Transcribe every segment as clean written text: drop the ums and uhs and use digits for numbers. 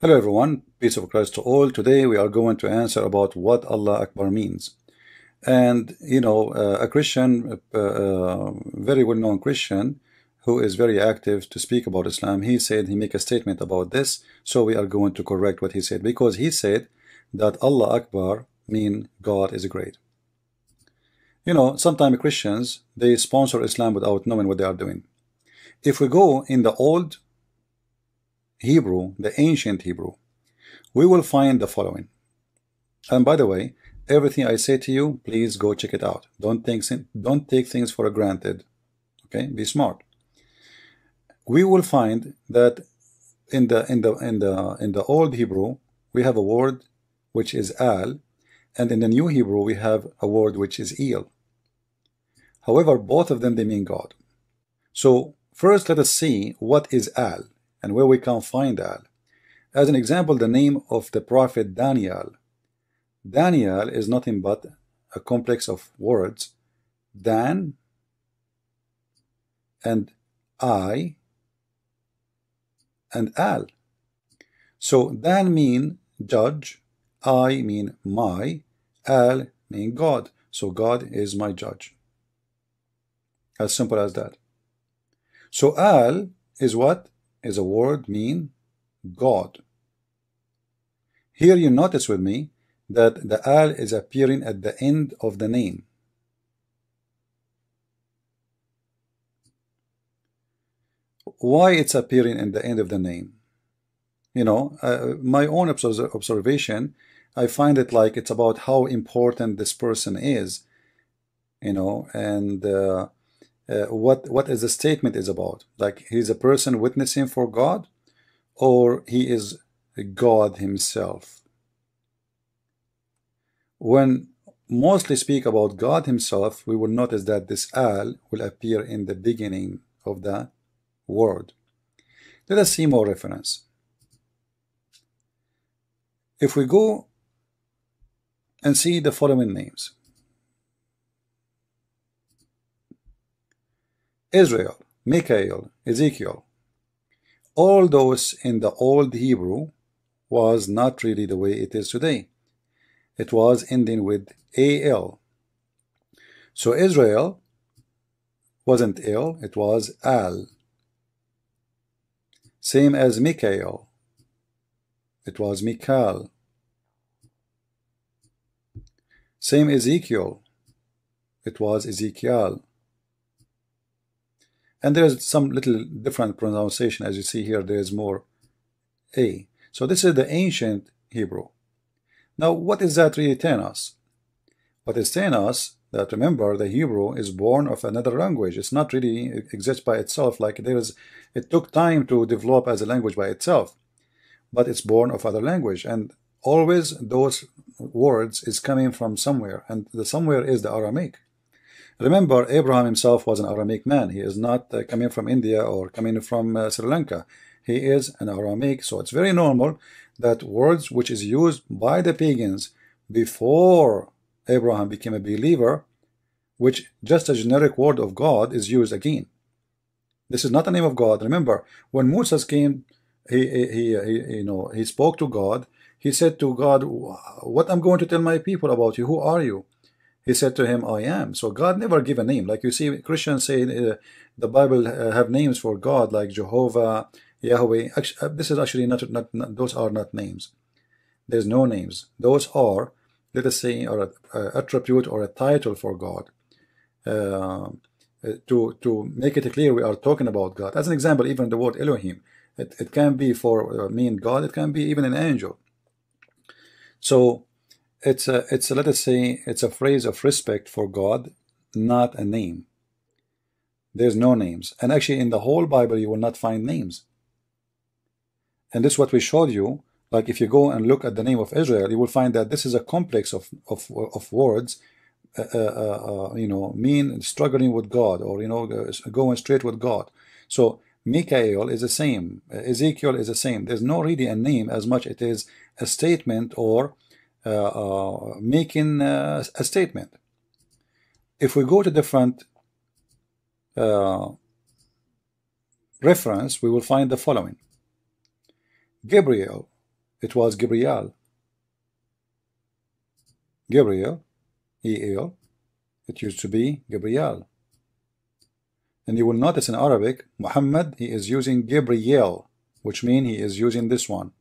Hello everyone, peace of Christ to all. Today we are going to answer about what Allah Akbar means. And you know, a Christian, very well-known Christian, who is very active to speak about Islam, he said, he make a statement about this, so we are going to correct what he said, because he said that Allah Akbar mean God is great. You know, sometimes Christians, they sponsor Islam without knowing what they are doing. If we go in the old Hebrew, the ancient Hebrew, we will find the following. And by the way, everything I say to you, please go check it out. Don't take things for granted. Okay, be smart. We will find that in the old Hebrew we have a word which is al, and in the new Hebrew we have a word which is il. However, both of them, they mean God. So first let us see what is al and where we can find al. As an example, the name of the prophet Daniel. Daniel is nothing but a complex of words, Dan and I and al. So Dan mean judge, I mean my, al mean God. So God is my judge. As simple as that. So al is what? Is a word mean God. Here you notice with me that the al is appearing at the end of the name. Why it's appearing in the end of the name? You know, my own observation, I find it like it's about how important this person is, you know, and what is the statement is about. Like he's a person witnessing for God, or he is God himself. When mostly speak about God himself, we will notice that this al will appear in the beginning of the word. Let us see more reference. If we go and see the following names: Israel, Michael, Ezekiel, all those in the old Hebrew was not really the way it is today. It was ending with al. So Israel wasn't il, it was al. Same as Michael, it was Michael. Same Ezekiel, it was Ezekiel. And there's some little different pronunciation, as you see here, there's more a. So this is the ancient Hebrew. Now, what is that really telling us? What is telling us that, remember, the Hebrew is born of another language. It's not really exists by itself, like it took time to develop as a language by itself, but it's born of other language, and always those words is coming from somewhere, and the somewhere is the Aramaic. Remember, Abraham himself was an Aramaic man. He is not coming from India or coming from Sri Lanka. He is an Aramaic, so it's very normal that words which is used by the pagans before Abraham became a believer, which just a generic word of God, is used again. This is not the name of God. Remember, when Moses came, he spoke to God. He said to God, "What I'm going to tell my people about you? Who are you?" He said to him, "I am." So God never give a name. Like you see, Christians say the Bible have names for God, like Jehovah, Yahweh. This is actually not, those are not names. There's no names. Those are, let us say, or a attribute or a title for God. To make it clear, we are talking about God. As an example, even the word Elohim, it can be for mean God. It can be even an angel. So it's let us say it's a phrase of respect for God, not a name. There's no names, and actually in the whole Bible you will not find names. And this is what we showed you. Like if you go and look at the name of Israel, you will find that this is a complex of words, mean struggling with God, or going straight with God. So Michael is the same, Ezekiel is the same. There's no really a name as much it is a statement, or making a statement. If we go to different reference, we will find the following. Gabriel, it was Gabriel. Gabriel, E-L, it used to be Gabriel. And you will notice in Arabic, Muhammad, he is using Gabriel, which means he is using this one,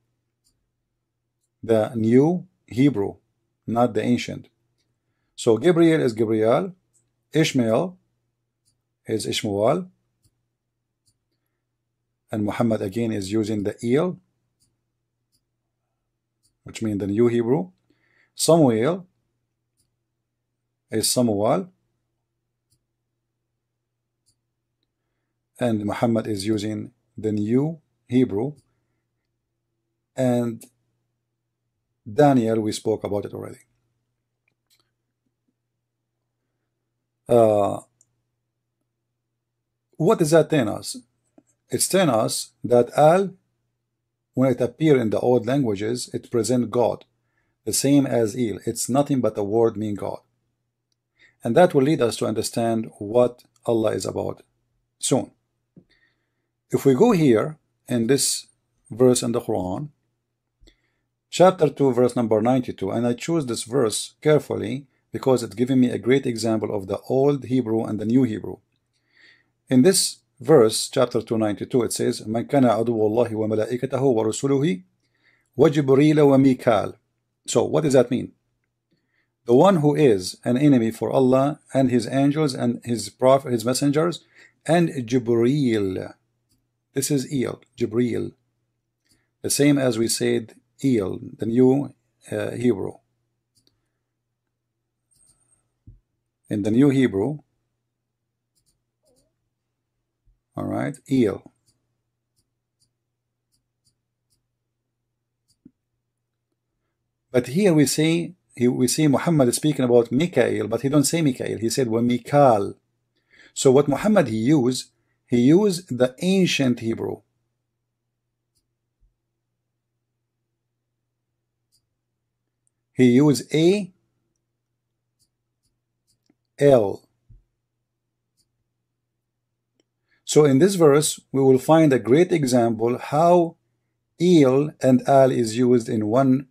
the new Hebrew, not the ancient. So Gabriel is Gabriel, Ishmael is Ishmael, and Muhammad again is using the El, which means the new Hebrew. Samuel is Samuel, and Muhammad is using the new Hebrew. And Daniel, we spoke about it already. What does that tell us? It's telling us that Al, when it appears in the old languages, it presents God, the same as Il. It's nothing but a word meaning God. And that will lead us to understand what Allah is about soon. If we go here in this verse in the Quran, chapter 2, verse number 92, and I choose this verse carefully because it's giving me a great example of the old Hebrew and the new Hebrew. In this verse, chapter 292, it says, مَنْ كَانَ عَدُوَّ اللَّهِ وَمَلَائِكَتَهُ وَرُسُلُهِ وَجِبْرِيلَ وَمِيكَالَ. So what does that mean? The one who is an enemy for Allah and his angels and his prophet, his messengers, and Jibreel. This is El, Jibreel. The same as we said El, the new Hebrew. In the new Hebrew, all right, El. But here we see Muhammad is speaking about Mikael, but he don't say Mikael. He said Mikal. So what Muhammad he used the ancient Hebrew. He used A-L. So in this verse, we will find a great example how El and Al is used in one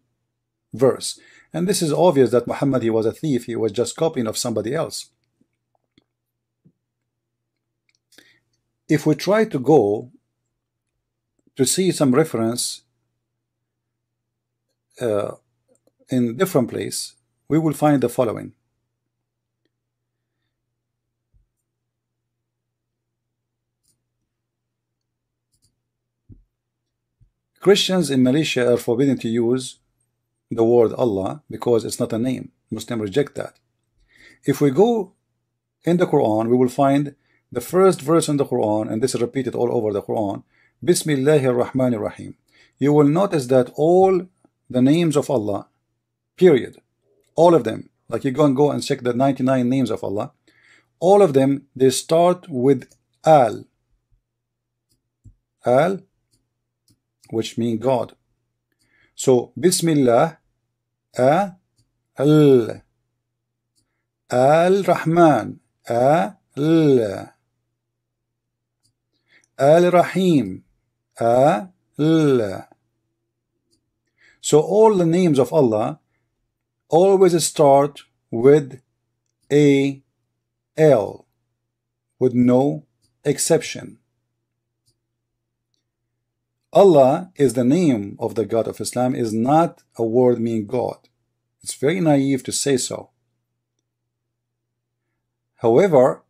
verse. And this is obvious that Muhammad, he was a thief. He was just copying of somebody else. If we try to go to see some reference in different place, we will find the following. Christians in Malaysia are forbidden to use the word Allah because it's not a name. Muslims reject that. If we go in the Quran, we will find the first verse in the Quran, and this is repeated all over the Quran, Bismillahir Rahmanir Rahim. You will notice that all the names of Allah, period, all of them, like you go and check the 99 names of Allah, all of them, they start with Al. Al, which means God. So, Bismillah, Al, Al-Rahman, Al, Al-Rahim, Al. So all the names of Allah always start with A-L, with no exception. Allah is the name of the God of Islam, is not a word meaning God. It's very naive to say so. However,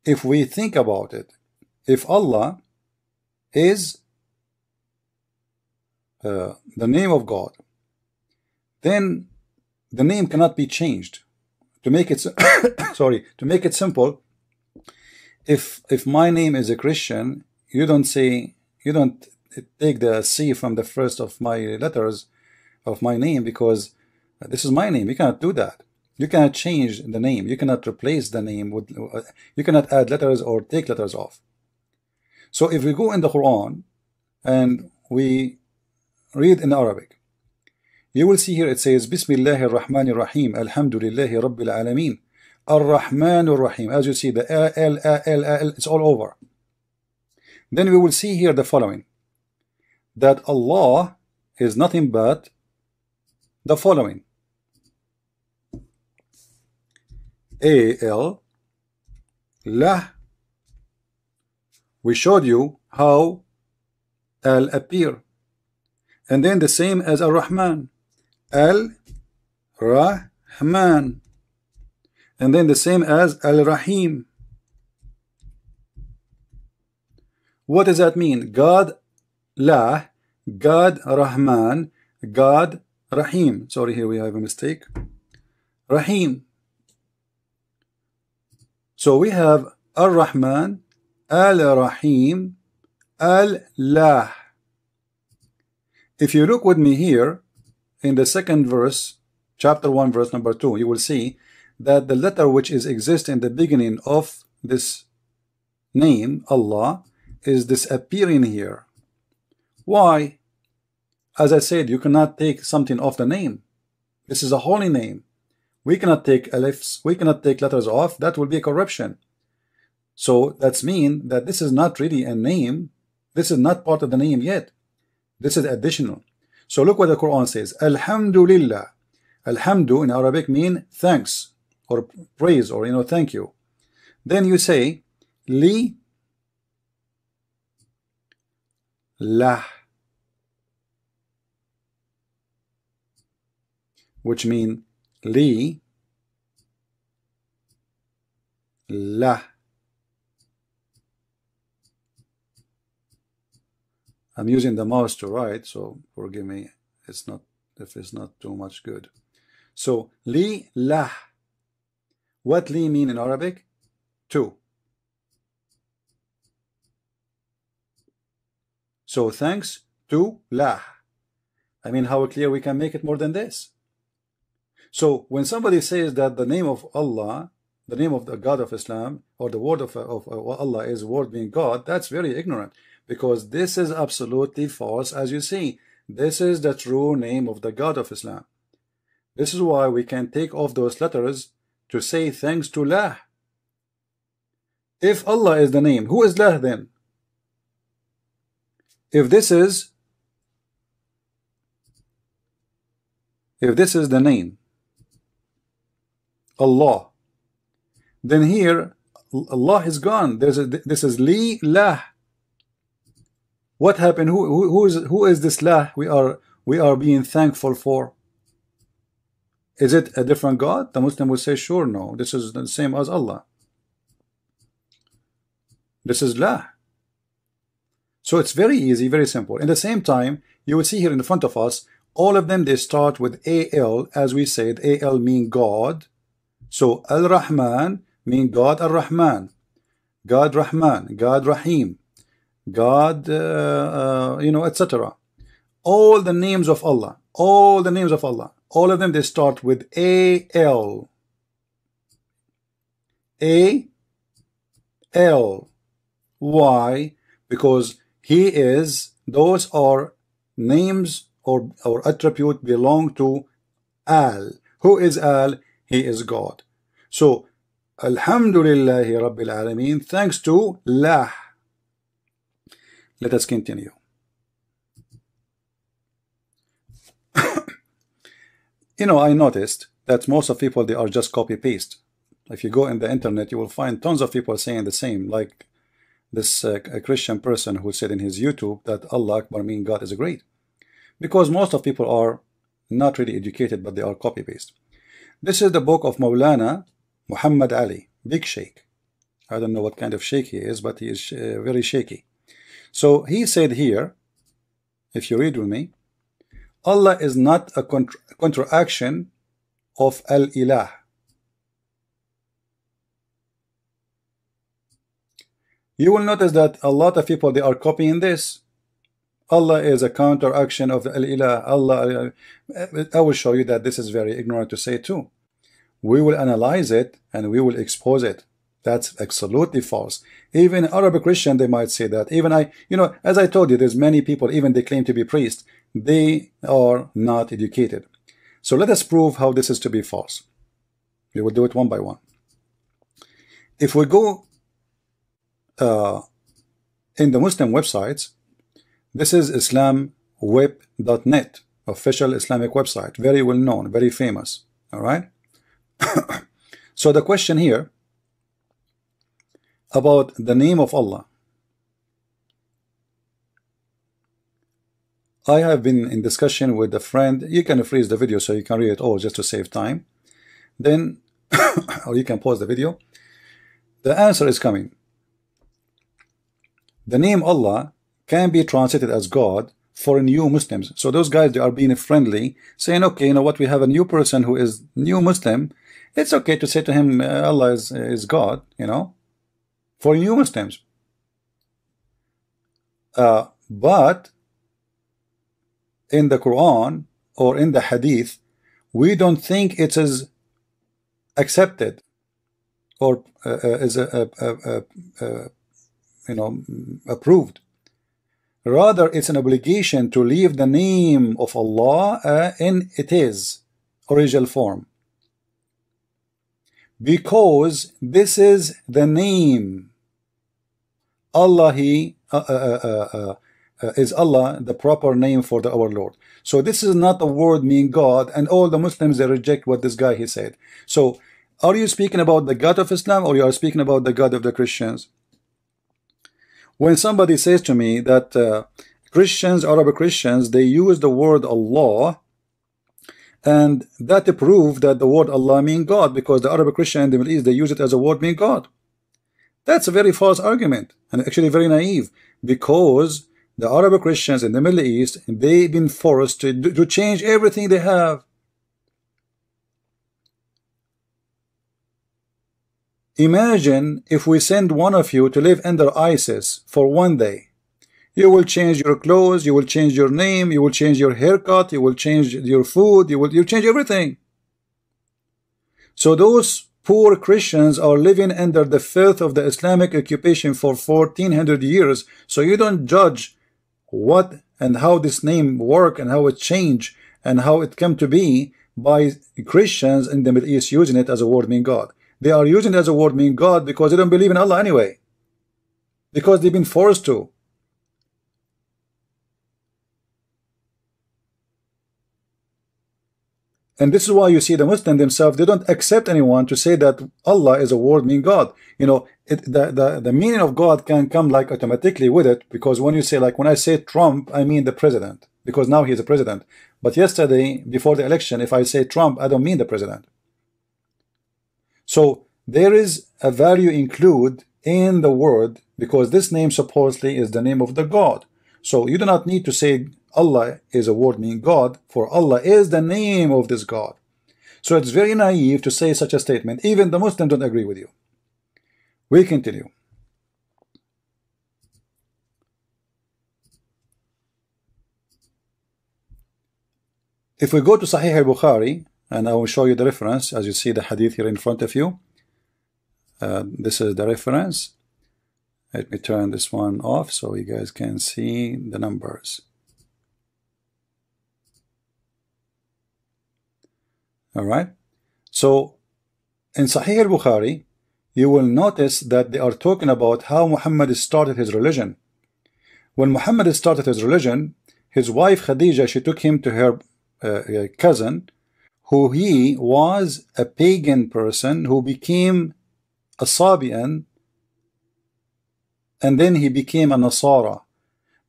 if we think about it, if Allah is the name of God, then the name cannot be changed. To make it sorry, to make it simple, if my name is a Christian, you don't take the C from the first of my letters of my name, because this is my name. You cannot do that. You cannot change the name. You cannot replace the name with, you cannot add letters or take letters off. So if we go in the Quran and we read in Arabic, you will see here it says Bismillahir Rahmanir Rahim, Alhamdulillahi Rabbil Alameen, Ar-Rahman Ar-Rahim. As you see, the L, it's all over. Then we will see here the following, that Allah is nothing but the following: A-L, Lah. We showed you how Al appear. And then the same as Ar-Rahman, Al-Rahman. And then the same as Al-Rahim. What does that mean? God Lah, God Rahman, God Rahim. Sorry, here we have a mistake. Rahim. So we have Ar-Rahman, Al-Rahim, Al-Lah. If you look with me here in the second verse, chapter 1, verse number 2, you will see that the letter which is exist in the beginning of this name, Allah, is disappearing here. Why? As I said, you cannot take something off the name. This is a holy name. We cannot take alifs, we cannot take letters off. That will be a corruption. So that's mean that this is not really a name. This is not part of the name yet. This is additional. So look what the Quran says. Alhamdulillah. Alhamdu in Arabic mean thanks or praise or thank you. Then you say li lah, which mean li lah. I'm using the mouse to write, so forgive me. It's not if it's not too much good. So li lah. What li mean in Arabic? To. So thanks to lah. I mean, how clear we can make it more than this? So when somebody says that the name of Allah, the name of the God of Islam, or the word of Allah is word being God, that's very ignorant, because this is absolutely false. As you see, this is the true name of the God of Islam. This is why we can take off those letters to say thanks to lah. If Allah is the name, who is lah then? If this is the name Allah, then here Allah is gone. This is li lah. What happened? Who is this lah we are being thankful for? Is it a different God? The Muslim will say, sure, no, this is the same as Allah. This is lah. So it's very easy, very simple. In the same time, you will see here in front of us, all of them, they start with AL. As we said, AL mean God. So Al-Rahman mean God Ar-Rahman, God Rahman, God Rahim, God, etc. All the names of Allah, all the names of Allah, all of them, they start with AL. A-L. Why? Because He is, those are names or attribute belong to Al. Who is Al? He is God. So, Alhamdulillahi Rabbil Alameen, thanks to Lah. Let us continue. I noticed that most of people, they are just copy-paste. If you go in the internet, you will find tons of people saying the same, like this a Christian person who said in his YouTube that Allah Akbar mean God is great. Because most of people are not really educated, but they are copy-paste. This is the book of Maulana Muhammad Ali, big sheikh. I don't know what kind of sheikh he is, but he is very shaky. So he said here, if you read with me, Allah is not a contraction of Al-Ilah. You will notice that a lot of people, they are copying this. Allah is a counteraction of the Al-Ilah. Allah, I will show you that this is very ignorant to say too. We will analyze it and we will expose it. That's absolutely false. Even Arabic Christian, they might say that. Even as I told you, there's many people, even they claim to be priests, they are not educated. So let us prove how this is to be false. We will do it one by one. if we go in the Muslim websites, this is islamweb.net, official Islamic website, very well known, very famous. All right. So the question here about the name of Allah, I have been in discussion with a friend. You can freeze the video so you can read it all just to save time. Then, or you can pause the video. The answer is coming. The name Allah can be translated as God for new Muslims. So those guys, they are being friendly, saying, okay, you know what, we have a new person who is new Muslim. It's okay to say to him, Allah is God, you know, for new Muslims. But in the Quran or in the Hadith, we don't think it is accepted or is approved. Rather, it's an obligation to leave the name of Allah in its original form, because this is the name. Allah, is Allah the proper name for our Lord. So this is not a word meaning God, and all the Muslims, they reject what this guy he said. So are you speaking about the God of Islam, or you are speaking about the God of the Christians? When somebody says to me that Christians, Arab Christians, they use the word Allah, and that proves that the word Allah means God, because the Arab Christian in the Middle East, they use it as a word meaning God. That's a very false argument, and actually very naive, because the Arab Christians in the Middle East, they've been forced to change everything they have. Imagine if we send one of you to live under ISIS for one day. You will change your clothes, you will change your name, you will change your haircut, you will change your food, you change everything. So those poor Christians are living under the filth of the Islamic occupation for 1400 years. So you don't judge what and how this name work and how it changed and how it came to be by Christians in the Middle East using it as a word meaning God. They are using it as a word meaning God because they don't believe in Allah anyway, because they've been forced to. And this is why you see the Muslims themselves, they don't accept anyone to say that Allah is a word meaning God. You know, the meaning of God can come like automatically with it, because when you say, like when I say Trump, I mean the president, because now he is a president. But yesterday, before the election, if I say Trump, I don't mean the president. So there is a value included in the word, because this name supposedly is the name of the God. So you do not need to say Allah is a word meaning God, for Allah is the name of this God. So it's very naive to say such a statement. Even the Muslims don't agree with you. We continue. If we go to Sahih al-Bukhari, and I will show you the reference, as you see the hadith here in front of you. This is the reference. Let me turn this one off so you guys can see the numbers. All right. So in Sahih al-Bukhari, you will notice that they are talking about how Muhammad started his religion. When Muhammad started his religion, his wife Khadija, she took him to her cousin, who he was a pagan person who became a Sabian, and then he became a Nasara.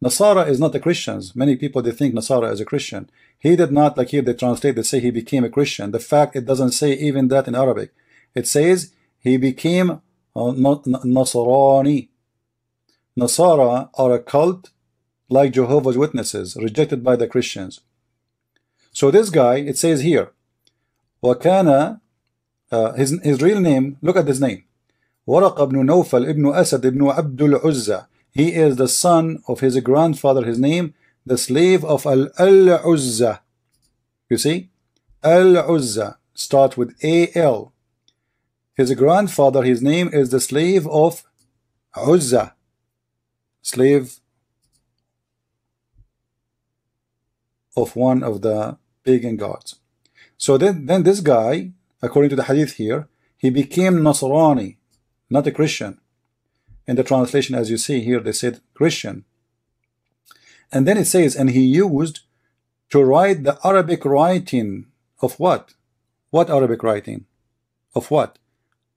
Nasara is not the Christians. Many people, they think Nasara is a Christian. He did not, like here they translate, they say he became a Christian. The fact, it doesn't say even that in Arabic. It says he became Nasrani. Nasara are a cult like Jehovah's Witnesses, rejected by the Christians. So this guy, it says here, وكان his real name, look at his name, ورقة بن نوفل ابن أسد ابن عبد العزة. He is the son of his grandfather, his name, the slave of Al-Uzza. You see, Al-Uzza starts with A-L. His grandfather, his name is the slave of Uzza, slave of one of the pagan gods. So then this guy, according to the hadith here, he became Nasrani. not a Christian. In the translation, as you see here, they said Christian. And then it says, and he used to write the Arabic writing of what? What Arabic writing? Of what?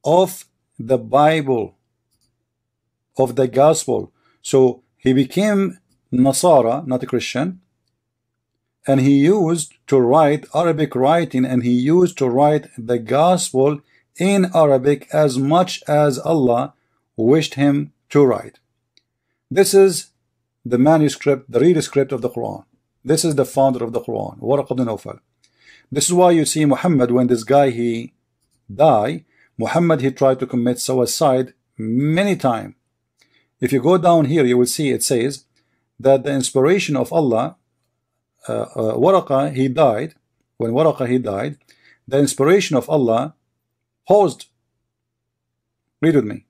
Of the Bible, of the gospel. So he became Nasara, not a Christian, and he used to write Arabic writing, and he used to write the gospel in Arabic as much as Allah wished him to write. This is the manuscript, the real script of the Quran. This is the founder of the Quran, Waraq ibn Nawfal. This is why you see Muhammad, when this guy he died, Muhammad he tried to commit suicide many times. If you go down here, you will see it says that the inspiration of Allah, Waraqah he died. When Waraqah he died, the inspiration of Allah paused. Read with me.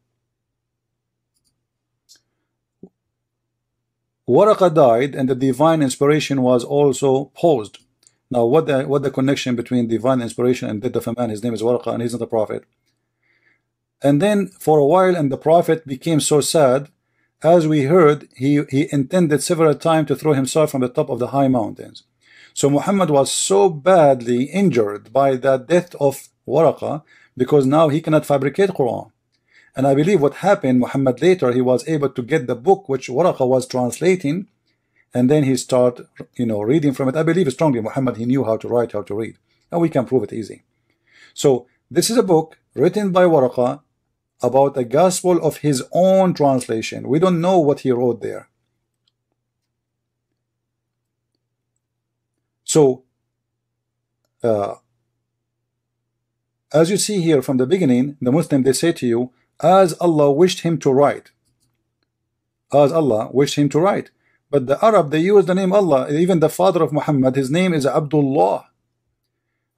Waraqah died, and the divine inspiration was also paused. Now, what the connection between divine inspiration and death of a man? His name is Waraqah, and he's not a prophet. And then for a while, and the prophet became so sad, as we heard, he intended several times to throw himself from the top of the high mountains. So Muhammad was so badly injured by the death of Waraqah, because now he cannot fabricate Quran. And I believe what happened, Muhammad later, he was able to get the book which Waraqah was translating, and then he started, reading from it. I believe strongly Muhammad, he knew how to write, how to read, and we can prove it easy. So this is a book written by Waraqah about a gospel of his own translation. We don't know what he wrote there. So as you see here from the beginning, the Muslim, they say to you, as Allah wished him to write. As Allah wished him to write. But the Arab, they use the name Allah. Even the father of Muhammad, his name is Abdullah.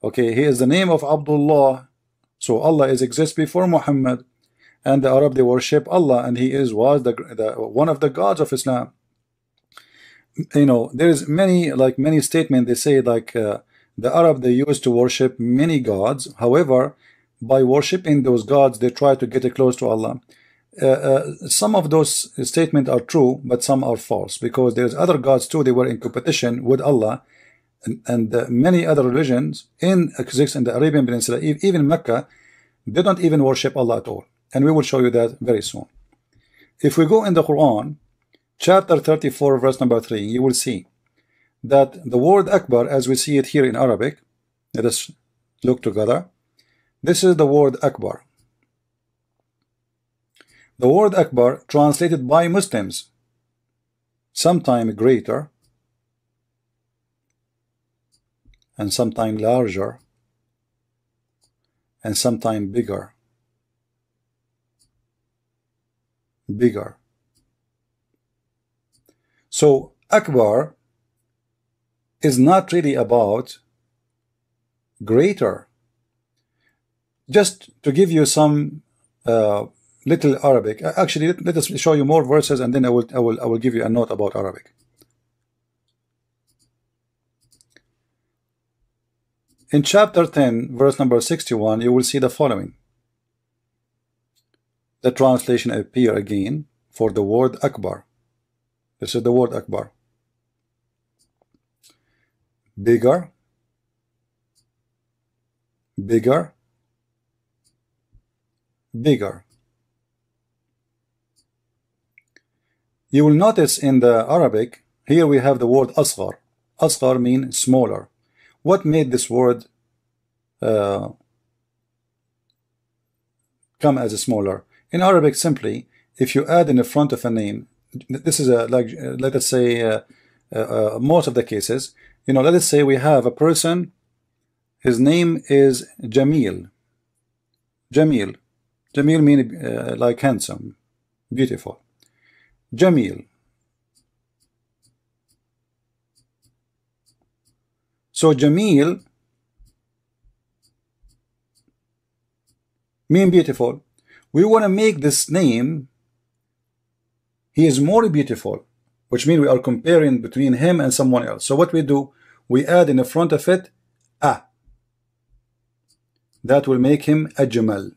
Okay, he is the name of Abdullah. So Allah exists before Muhammad. And the Arab, they worship Allah, and he was one of the gods of Islam. There is many statements. They say the Arab, they used to worship many gods. However, by worshiping those gods, they try to get close to Allah. Some of those statements are true, but some are false, because there's other gods too. They were in competition with Allah, and many other religions exist in the Arabian Peninsula, even Mecca. They don't even worship Allah at all. And we will show you that very soon. If we go in the Quran, chapter 34, verse number 3, you will see that the word Akbar, as we see it here in Arabic, let us look together. This is the word Akbar. The word Akbar, translated by Muslims, sometime greater, and sometime larger, and sometime bigger. So Akbar is not really about greater. Just to give you some little Arabic. Actually, let us show you more verses, and then I will give you a note about Arabic. In chapter 10, verse number 61, you will see the following. The translation appear again for the word Akbar. This is the word Akbar. Bigger, bigger, bigger. You will notice in the Arabic, here we have the word Asghar. Asghar means smaller. What made this word come as a smaller? In Arabic, simply, if you add in the front of a name, this is let us say most of the cases, let us say we have a person, his name is Jamil. Jamil means like handsome, beautiful. Jamil. So Jamil mean beautiful. We want to make this name, he is more beautiful, which means we are comparing between him and someone else. So what we do, we add in the front of it a. That will make him Ajmal.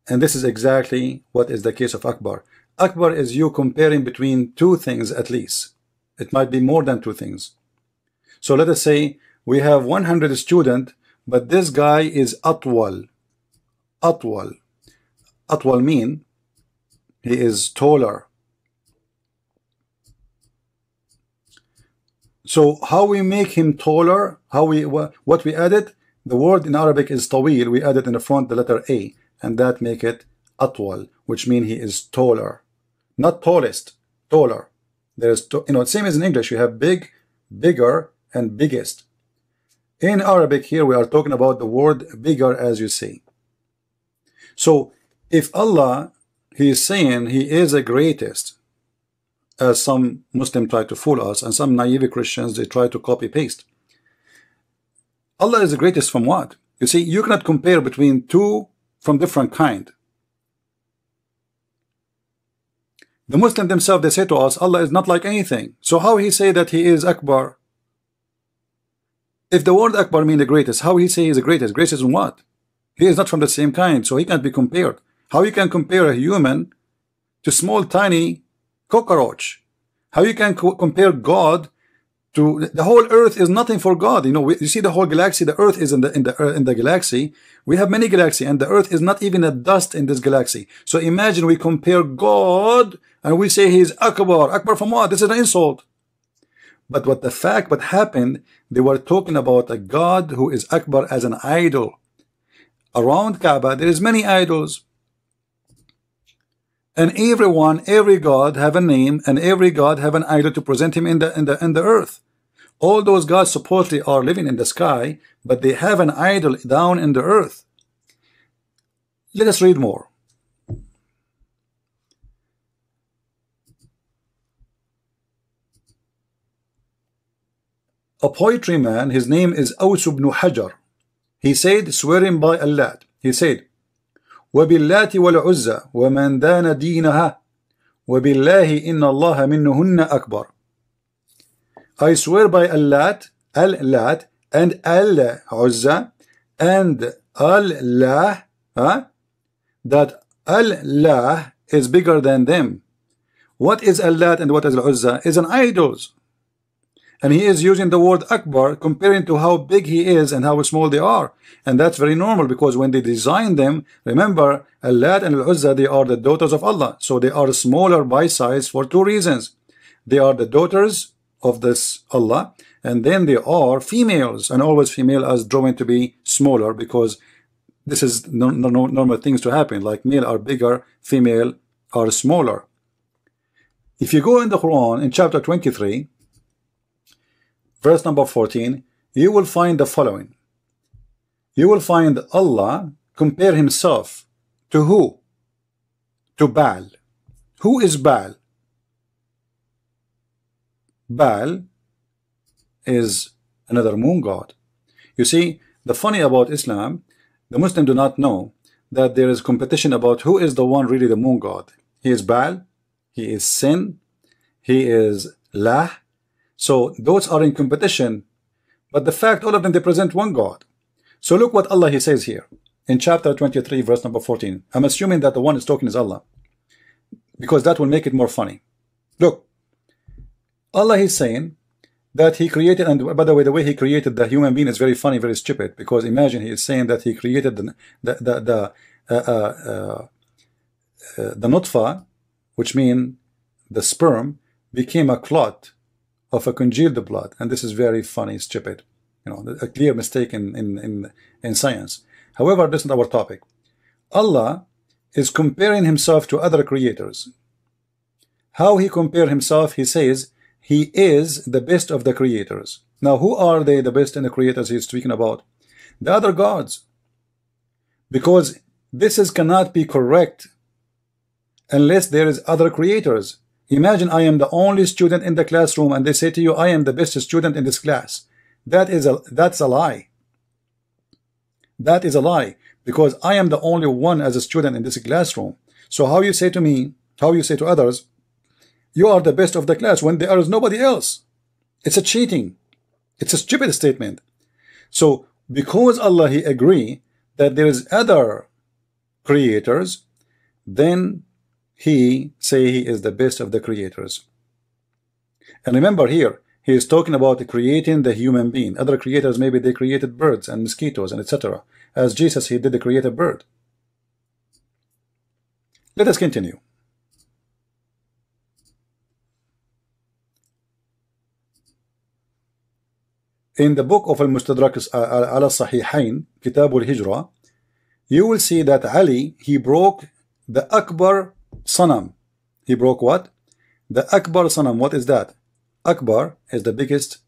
And this is exactly what is the case of Akbar. Akbar is you comparing between two things at least. It might be more than two things. So let us say we have 100 students, but this guy is Atwal. Atwal. Atwal mean he is taller. So how we make him taller? How we what we added? The word in Arabic is tawil. We added in the front the letter A, and that make it Atwal, which means he is taller, not tallest, taller. There is, same as in English. You have big, bigger, and biggest. In Arabic here we are talking about the word bigger, as you see. So if Allah, he is saying he is the greatest, as some Muslims try to fool us, and some naive Christians, they try to copy paste. Allah is the greatest from what? You see, you cannot compare between two from different kind. The Muslims themselves, they say to us, Allah is not like anything. So how he say that he is Akbar? If the word Akbar means the greatest, how he say he is the greatest? Greatest in what? He is not from the same kind, so he can't be compared. How you can compare a human to small tiny cockroach? How you can compare God to the whole earth? Is nothing for God. You see the whole galaxy. The earth is in the galaxy. We have many galaxies, and the earth is not even a dust in this galaxy. So imagine we compare God and we say he is Akbar. Akbar from what? This is an insult. But what happened, they were talking about a God who is Akbar as an idol. Around Kaaba there is many idols, and every god have a name, and every god have an idol to present him in the earth. All those gods supposedly are living in the sky, but they have an idol down in the earth. Let us read more. A poetry man, his name is Aws ibn Hajar. He said, swearing by Allah, he said, وَبِاللَّاتِ وَالْعُزَّى وَمَنْ دَانَ دِينَهَا وَبِاللَّهِ إِنَّ اللَّهَ مِنْهُنَّ أَكْبَرُ. I swear by Al-Lat, Al-Lat, and Al-Uzza, and Allah, that Allah is bigger than them. What is Al-Lat and what is Al-Uzza? Is an idols. And he is using the word Akbar, comparing to how big he is and how small they are. And that's very normal, because when they designed them, remember, Al-Lat and Al-Uzza, they are the daughters of Allah. So they are smaller by size for two reasons. They are the daughters of this Allah, and then they are females, and always female as drawn to be smaller, because this is normal things to happen, like male are bigger, female are smaller. If you go in the Quran, in chapter 23, verse number 14, you will find the following. You will find Allah compare himself to who? To Baal. Who is Baal? Baal is another moon god. You see, the funny about Islam, the Muslims do not know that there is competition about who is the one really the moon god. He is Baal, he is Sin, he is Lah. So those are in competition, but the fact all of them, they present one God. So look what Allah he says here in chapter 23 verse number 14. I'm assuming that the one is talking is Allah, because that will make it more funny. Look, Allah is saying that he created, and by the way he created the human being is very funny, very stupid, because imagine he is saying that he created the nutfa, which means the sperm, became a clot of a congealed blood, and this is very funny, stupid, a clear mistake in science. However, this is not our topic. Allah is comparing himself to other creators. How he compare himself? He says he is the best of the creators. Now, who are they, the best in the creators he's speaking about? The other gods, because this cannot be correct unless there is other creators. Imagine I am the only student in the classroom, and they say to you, I am the best student in this class. That's a lie. That is a lie, because I am the only one as a student in this classroom. So how you say to me, how you say to others, you are the best of the class, when there is nobody else? It's a cheating. It's a stupid statement. So because Allah he agree that there is other creators, then he say he is the best of the creators. And remember here, he is talking about creating the human being. Other creators, maybe they created birds and mosquitoes and etc. As Jesus, he did create a bird. Let us continue. In the book of Al-Mustadrak ala Sahihain, Kitab al-Hijra, you will see that Ali, he broke the Akbar Sanam. He broke what? The Akbar Sanam. What is that? Akbar is the biggest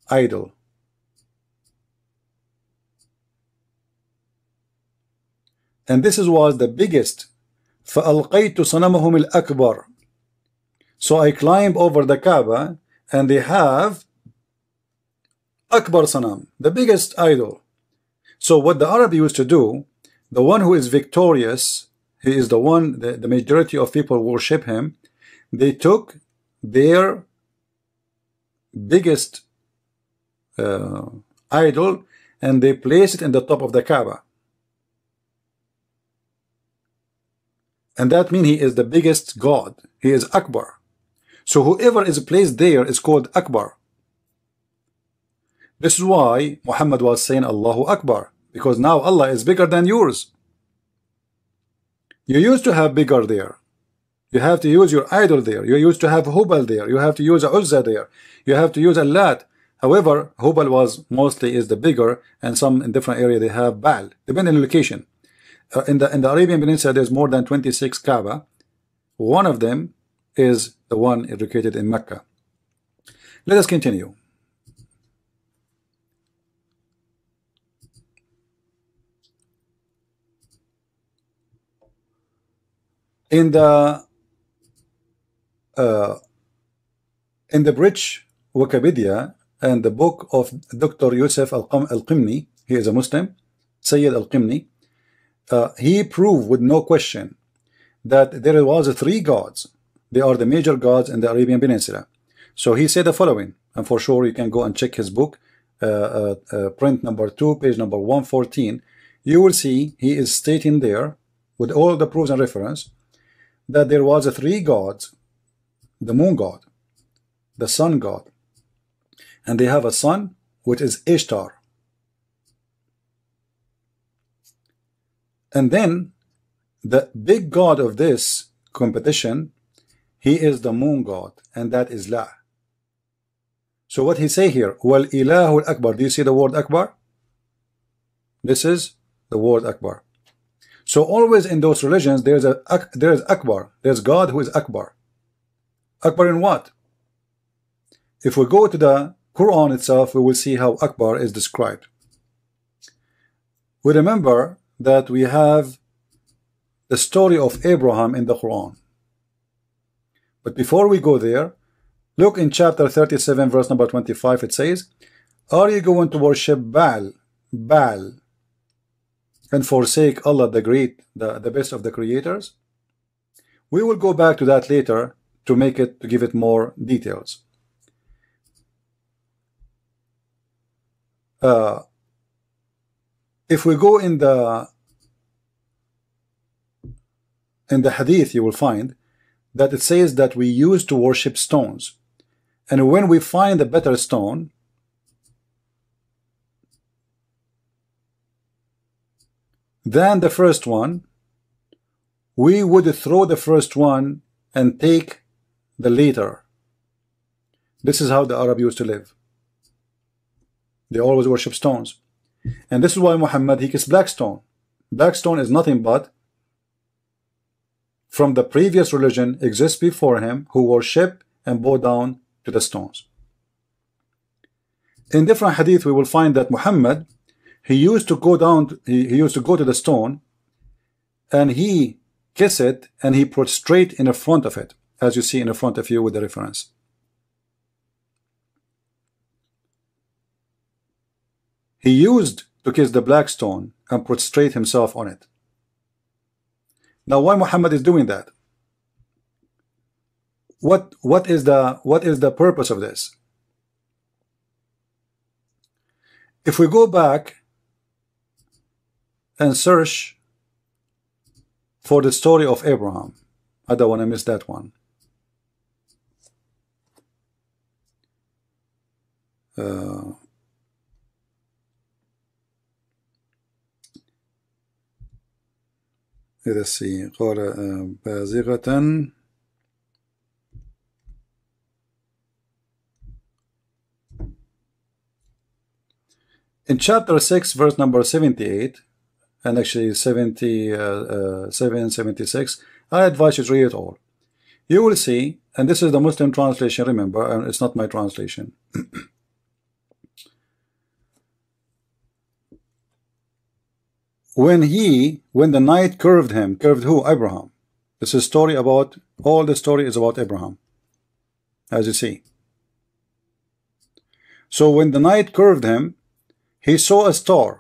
idol. And this was the biggest. فَأَلْقَيْتُ صَنَمَهُمِ الْأَكْبَرِ. So I climb over the Kaaba and they have Akbar Sanam, the biggest idol. So what the Arab used to do, the one who is victorious, he is the one, the majority of people worship him. They took their biggest idol and they place it in the top of the Kaaba. And that means he is the biggest God. He is Akbar. So whoever is placed there is called Akbar. This is why Muhammad was saying Allahu Akbar, because now Allah is bigger than yours. You used to have bigger there. You have to use your idol there. You used to have Hubal there. You have to use Uzza there. You have to use Allat. However, Hubal was mostly is the bigger, and some in different area they have Baal, depending on the location. In the Arabian Peninsula, there's more than 26 Kaaba. One of them is the one located in Mecca. Let us continue. In the British Wikipedia and the book of Dr. Yusuf Al-Qimni, he is a Muslim, Sayyid Al-Qimni, he proved with no question that there was three gods. They are the major gods in the Arabian Peninsula. So he said the following, and for sure you can go and check his book, print number 2, page number 114. You will see he is stating there, with all the proofs and reference, that there was three gods: the moon god, the sun god, and they have a son which is Ishtar. And then the big god of this competition, he is the moon god, and that is La. So what he say here, Wal Ilahu Akbar. Do you see the word Akbar? This is the word Akbar. So always in those religions there is Akbar. There's God who is Akbar. Akbar in what? If we go to the Quran itself, we will see how Akbar is described. We remember that we have the story of Abraham in the Quran. But before we go there, look in chapter 37 verse number 25. It says, are you going to worship Baal and forsake Allah the great, the best of the creators? We will go back to that later to give it more details. If we go in the hadith, you will find that it says that we used to worship stones, and when we find a better stone, than the first one, we would throw the first one and take the later. This is how the Arab used to live. They always worship stones. And this is why Muhammad, he kissed black stone. Black stone is nothing but from the previous religion exists before him, who worship and bow down to the stones. In different hadith, we will find that Muhammad, he used to go down, he used to go to the stone and he kiss it and he prostrate in the front of it, as you see in the front of you with the reference. He used to kiss the black stone and prostrate himself on it. Now why Muhammad is doing that? What is the purpose of this? If we go back and search for the story of Abraham. I don't want to miss that one. Let's see. قال بازغة in chapter 6 verse number 78 and actually 77, 76, I advise you to read it all. You will see, and this is the Muslim translation, remember, and it's not my translation. When the night curved him, curved who? Abraham. This is a story about, all the story is about Abraham, as you see. So when the night curved him, he saw a star,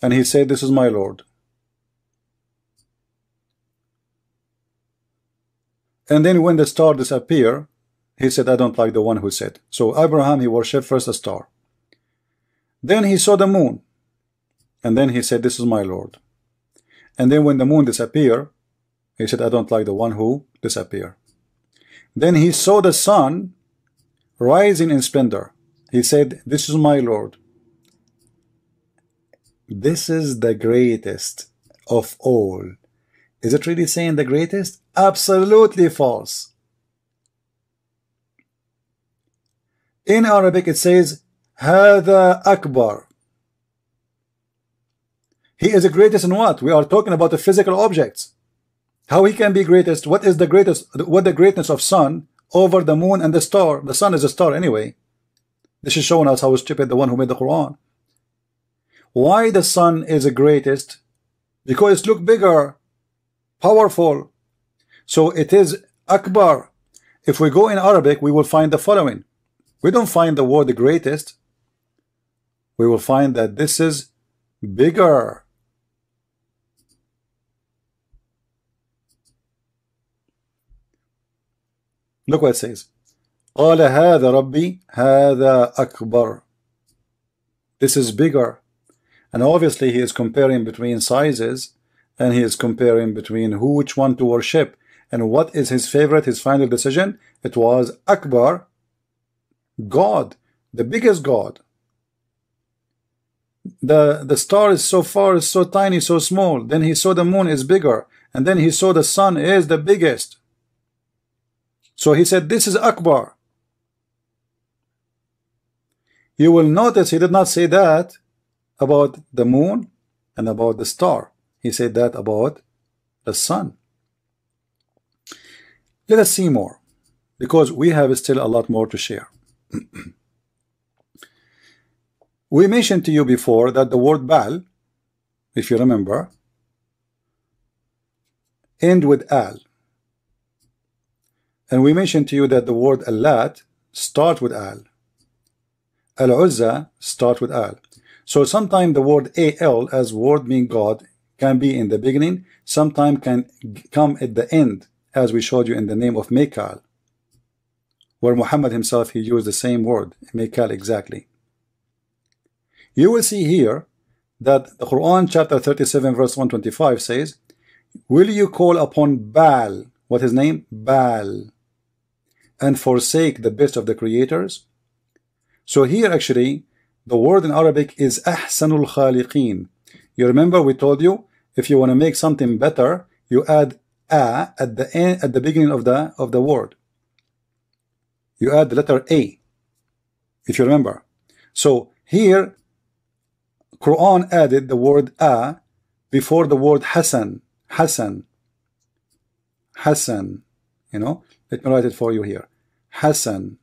and he said, this is my Lord. And then when the star disappeared, he said, I don't like the one who said. So Abraham, he worshipped first a star. Then he saw the moon, and then he said, this is my Lord. And then when the moon disappeared, he said, I don't like the one who disappeared. Then he saw the sun rising in splendor. He said, this is my Lord. This is the greatest of all. Is it really saying the greatest? Absolutely false. In Arabic it says هذا أكبر. He is the greatest in what? We are talking about the physical objects. How he can be greatest? What is the greatest? What the greatness of sun over the moon and the star? The sun is a star anyway. This is showing us how stupid the one who made the Quran. Why the sun is the greatest? Because it looks bigger, powerful. So it is Akbar. If we go in Arabic, we will find the following. We don't find the word the greatest. We will find that this is bigger. Look what it says. قال هذا ربي هذا أكبر. This is bigger. And obviously he is comparing between sizes, and he is comparing between which one to worship. And what is his favorite, his final decision? It was Akbar, God, the biggest God. The star is so far, is so tiny, so small. Then he saw the moon is bigger, and then he saw the sun is the biggest. So he said, this is Akbar. You will notice he did not say that about the moon and about the star. He said that about the sun. Let us see more, because we have still a lot more to share. We mentioned to you before that the word Baal, if you remember, end with Al. And we mentioned to you that the word Allat start with Al. Al-Uzza start with Al. So sometimes the word Al as word mean God can be in the beginning, sometimes can come at the end, as we showed you in the name of Mikal, where Muhammad himself, he used the same word, Mikal exactly. You will see here that the Quran chapter 37 verse 125 says, will you call upon Baal, what his name? Baal, and forsake the best of the creators? So here actually the word in Arabic is Ahsanul Khaliqeen. You remember we told you, if you want to make something better, you add a at the end, at the beginning of the word. You add the letter A, if you remember. So here Quran added the word a before the word Hasan. Hasan. Hasan. You know, let me write it for you here. Hasan.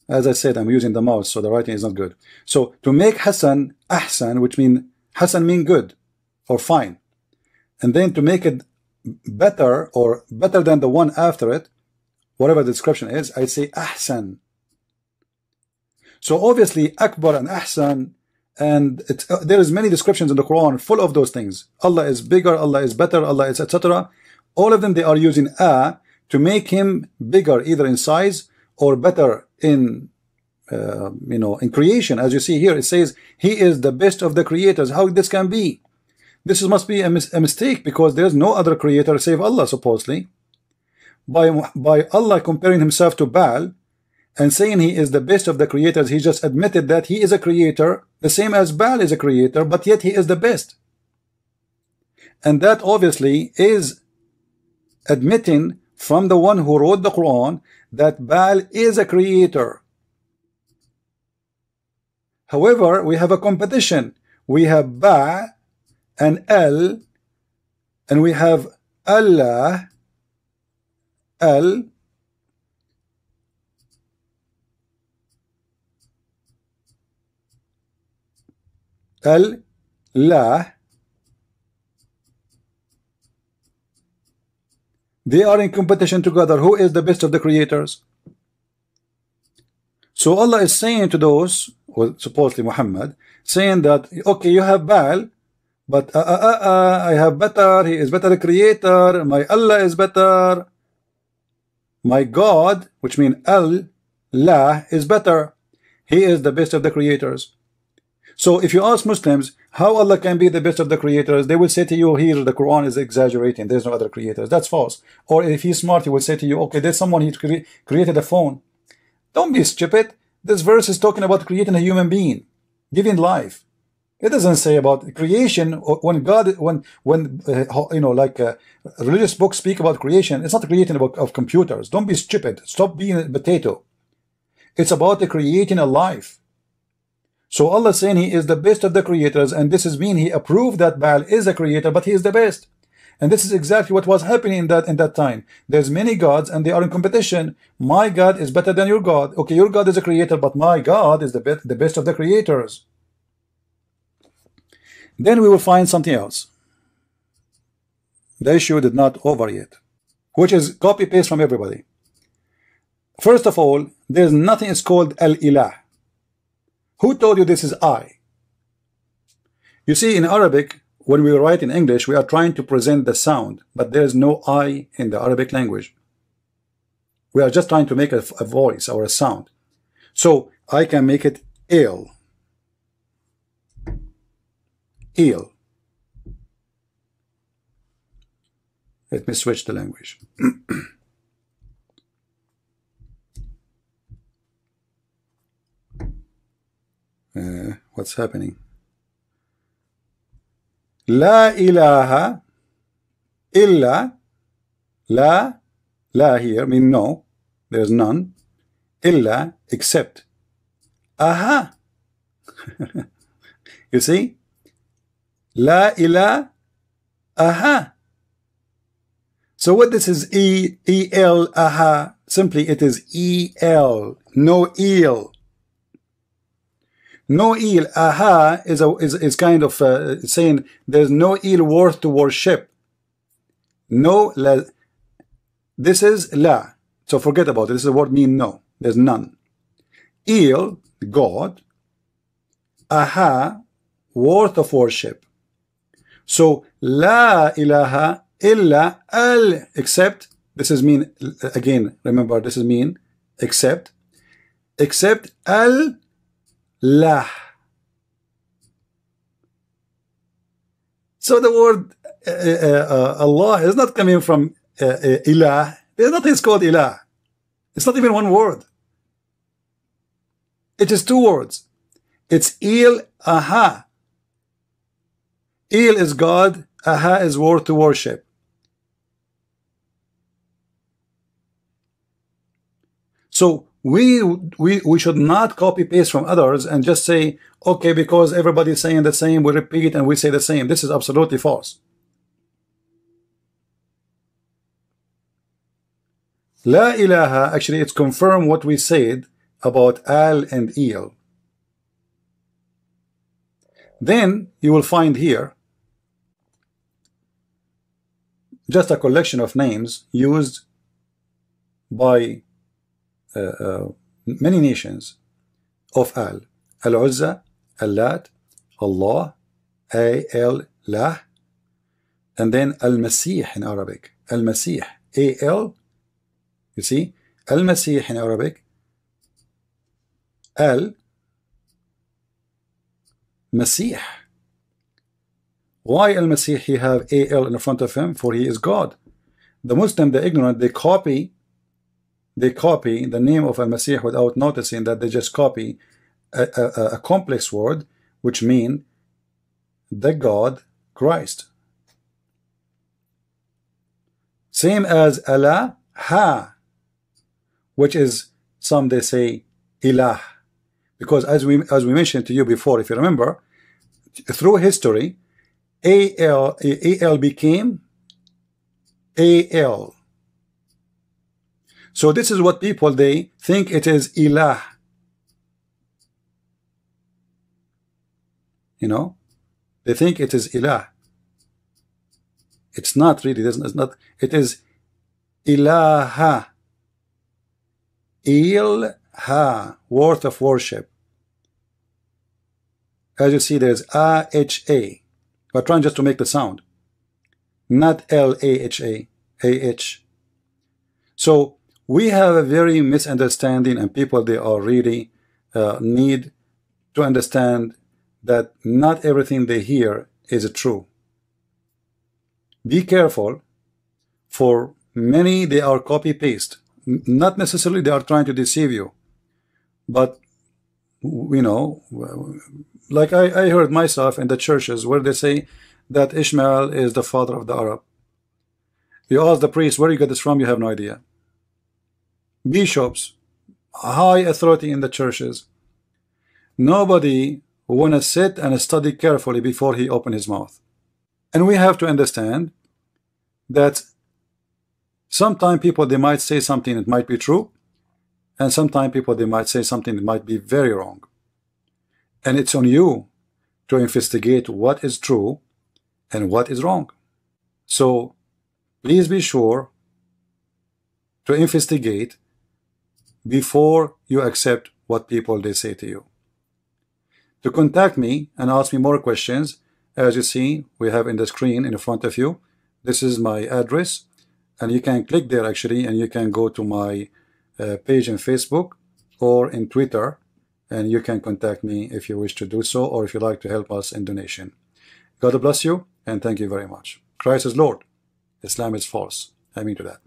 As I said, I'm using the mouse, so the writing is not good. So to make Hasan Ahsan, which mean Hasan mean good or fine, and then to make it better or better than the one after it, whatever the description is, I say Ahsan. So obviously Akbar and Ahsan, and there is many descriptions in the Quran full of those things. Allah is bigger, Allah is better, Allah is etc. All of them, they are using a to make him bigger, either in size or better in in creation. As you see here, it says he is the best of the creators. How this can be? This must be a mistake, because there is no other creator save Allah, supposedly. By Allah comparing himself to Baal and saying he is the best of the creators, he just admitted that he is a creator, the same as Baal is a creator, but yet he is the best. And that obviously is admitting from the one who wrote the Quran that Baal is a creator. However, we have a competition. We have Ba and El, and we have Allah, El, El, La. They are in competition together. Who is the best of the creators? So Allah is saying to those, well, supposedly Muhammad, saying that, okay, you have Baal, but I have better. He is better creator. My Allah is better. My God, which means Allah, is better. He is the best of the creators. So if you ask Muslims how Allah can be the best of the creators, they will say to you, here the Quran is exaggerating, there's no other creators. That's false. Or if he's smart, he will say to you, okay, there's someone he created a phone. Don't be stupid. This verse is talking about creating a human being, giving life. It doesn't say about creation. When God, when you know, like religious books speak about creation, it's not the creating of computers. Don't be stupid. Stop being a potato. It's about the creating a life. So Allah is saying he is the best of the creators, and this is mean he approved that Baal is a creator, but he is the best. And this is exactly what was happening in that time. There's many gods and they are in competition. My God is better than your God. Okay, your God is a creator, but my God is the best of the creators. Then we will find something else. The issue did not over yet, which is copy paste from everybody. First of all, there's nothing is called Al-Ilah. Who told you this is I? You see, in Arabic, when we write in English, we are trying to present the sound, but there is no I in the Arabic language. We are just trying to make a voice or a sound. So I can make it il. Il. Let me switch the language. What's happening? La ilaha illa. La here mean no, there's none. Illa, except. Aha. You see? La ilaha. Aha. So what this is E-L, aha. Simply it is E-L, no eel. No eel, aha, is kind of saying there's no eel worth to worship. No, la. This is la. So forget about it. This is the word mean no. There's none. Eel, God. Aha, worth of worship. So la ilaha illa al, except. This is mean, again, remember this is mean, except al lah. So the word Allah is not coming from ilah. There's nothing called ilah. It's not even one word. It is two words. It's il, aha. Il is God, aha is worth to worship. So we should not copy paste from others and just say, okay, because everybody's saying the same, we repeat and we say the same. This is absolutely false. La ilaha, actually it's confirmed what we said about al and il. Then you will find here just a collection of names used by many nations of al. Al-Uzza, Al-Lat, Allah, Al-Lah, and then Al-Masih in Arabic. Al-Masih, A-L, you see, Al-Masih in Arabic, Al-Masih. Why Al-Masih he have AL in front of him? For he is God. The Muslim, the ignorant, they copy the name of Al-Masih without noticing that they just copy a complex word which mean the God Christ. Same as Allah, ha, which is some they say ilah, because as we mentioned to you before, if you remember, through history, AL became AL. So this is what people, they think it is ilah. You know, they think it is ilah. It's not really. It's not. It is ilaha. Ilha, worth of worship. As you see, there's A-H-A. We're trying just to make the sound. Not L-A-H-A. A-H. So we have a very misunderstanding, and people, they are really need to understand that not everything they hear is true. Be careful, for many they are copy-paste. Not necessarily they are trying to deceive you, but you know, like I heard myself in the churches where they say that Ishmael is the father of the Arab. You ask the priest, where you get this from? You have no idea. Bishops, high authority in the churches, nobody want to sit and study carefully before he open his mouth. And we have to understand that sometimes people, they might say something that might be true, and sometimes people, they might say something that might be very wrong. And it's on you to investigate what is true and what is wrong. So please be sure to investigate before you accept what people, they say to you. To contact me and ask me more questions, as you see, we have in the screen in front of you. This is my address, and you can click there actually, and you can go to my page in Facebook or in Twitter, and you can contact me if you wish to do so, or if you like to help us in donation. God bless you, and thank you very much. Christ is Lord. Islam is false. I mean to that.